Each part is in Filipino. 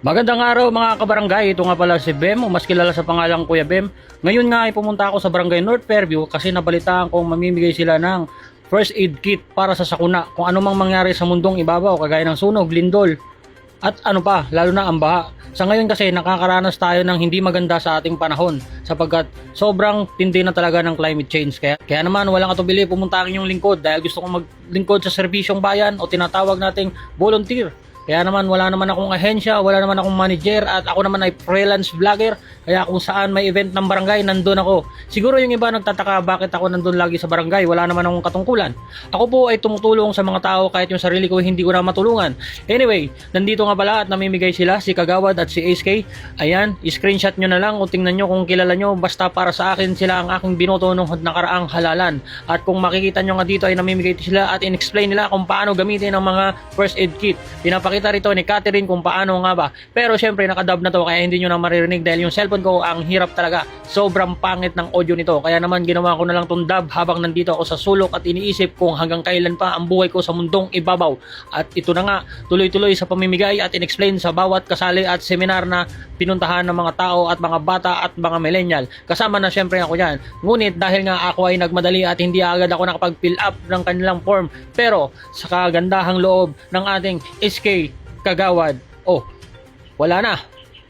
Magandang araw mga kabarangay, ito nga pala si Bem o mas kilala sa pangalang Kuya Bem. Ngayon nga ay pumunta ako sa Barangay North Fairview kasi nabalitaan kong mamimigay sila ng first aid kit para sa sakuna kung ano mang mangyari sa mundong ibabaw kagaya ng sunog, lindol at ano pa, lalo na ang baha. Sa ngayon kasi nakakaranas tayo ng hindi maganda sa ating panahon sapagkat sobrang tindi na talaga ng climate change. Kaya naman walang katubili pumunta ang inyong lingkod dahil gusto kong maglingkod sa serbisyong bayan o tinatawag nating volunteer. Kaya naman wala naman akong ahensya, wala naman akong manager at ako naman ay freelance vlogger. Kaya kung saan may event ng barangay, nandun ako. Siguro yung iba nagtataka bakit ako nandun lagi sa barangay, wala naman akong katungkulan. Ako po ay tumutulong sa mga tao kahit yung sarili ko hindi ko na matulungan. Anyway, nandito nga pala at namimigay sila, si Kagawad at si SK. Ayan, screenshot nyo na lang o tingnan nyo kung kilala nyo. Basta para sa akin sila ang aking binoto nung nakaraang halalan. At kung makikita nyo nga dito ay namimigay sila at in-explain nila kung paano gamitin ang mga first aid kit. Pinapakita rito ni Catherine kung paano nga ba. Pero syempre nakadub na to kaya hindi nyo na maririnig dahil yung cellphone ko ang hirap talaga. Sobrang pangit ng audio nito. Kaya naman ginawa ko na lang tong dub habang nandito ako sa sulok at iniisip kung hanggang kailan pa ang buhay ko sa mundong ibabaw. At ito na nga, tuloy-tuloy sa pamimigay at in-explain sa bawat kasali at seminar na pinuntahan ng mga tao at mga bata at mga millennial. Kasama na syempre ako yan. Ngunit dahil nga ako ay nagmadali at hindi agad ako nakapag-fill up ng kanilang form. Pero sa kagandahang loob ng ating SK Kagawad, wala na.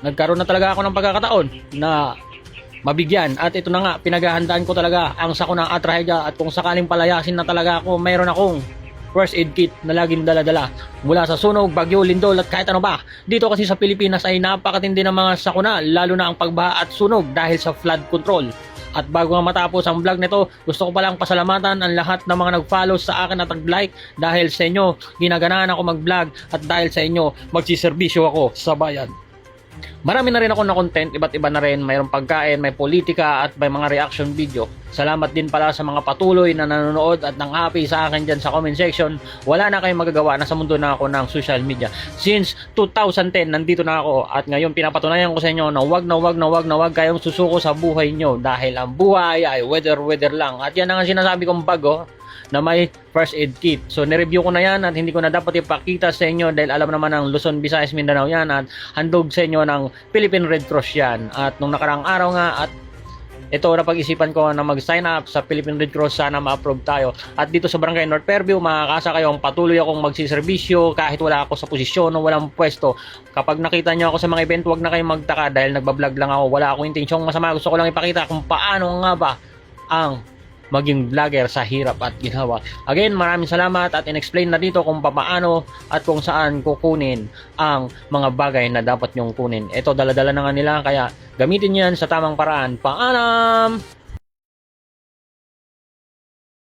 Nagkaroon na talaga ako ng pagkakataon na mabigyan at ito na nga, pinaghahandaan ko talaga ang sakuna at trahedya at kung sakaling palayasin na talaga ako, mayroon akong first aid kit na laging dala-dala mula sa sunog, bagyo, lindol at kahit ano ba. Dito kasi sa Pilipinas ay napakatindi ng mga sakuna, lalo na ang pagbaha at sunog dahil sa flood control. At bago nga matapos ang vlog nito, gusto ko palang pasalamatan ang lahat ng mga nag-follow sa akin at nag-like dahil sa inyo ginaganaan ako mag-vlog at dahil sa inyo magsiservisyo ako sa bayan. Marami na rin ako na content, iba't iba na rin, mayroong pagkain, may politika at may mga reaction video. Salamat din pala sa mga patuloy na nanonood at nang happy sa akin dyan sa comment section. Wala na kayong magagawa, nasa mundo na ako ng social media. Since 2010, nandito na ako at ngayon pinapatunayan ko sa inyo na wag kayong susuko sa buhay nyo dahil ang buhay ay weather lang. At yan ang sinasabi kong bago na may first aid kit. So nireview ko na yan at hindi ko na dapat ipakita sa inyo dahil alam naman ng Luzon, Visayas, Mindanao yan at handog sa inyo ng Philippine Red Cross yan. At nung nakaraang araw nga at ito napag-isipan ko na mag-sign up sa Philippine Red Cross, sana ma-approve tayo. At dito sa Barangay North Fairview, makakasa kayong patuloy akong magsiservisyo kahit wala ako sa posisyon o walang pwesto. Kapag nakita nyo ako sa mga event, huwag na kayong magtaka dahil nagbablog lang ako. Wala akong intensyong masama. Gusto ko lang ipakita kung paano nga ba ang maging vlogger sa hirap at ginhawa. Again, maraming salamat at in-explain na dito kung paano at kung saan kukunin ang mga bagay na dapat nyong kunin. Ito, dala-dala na nga nila, kaya gamitin yan sa tamang paraan. Paalam!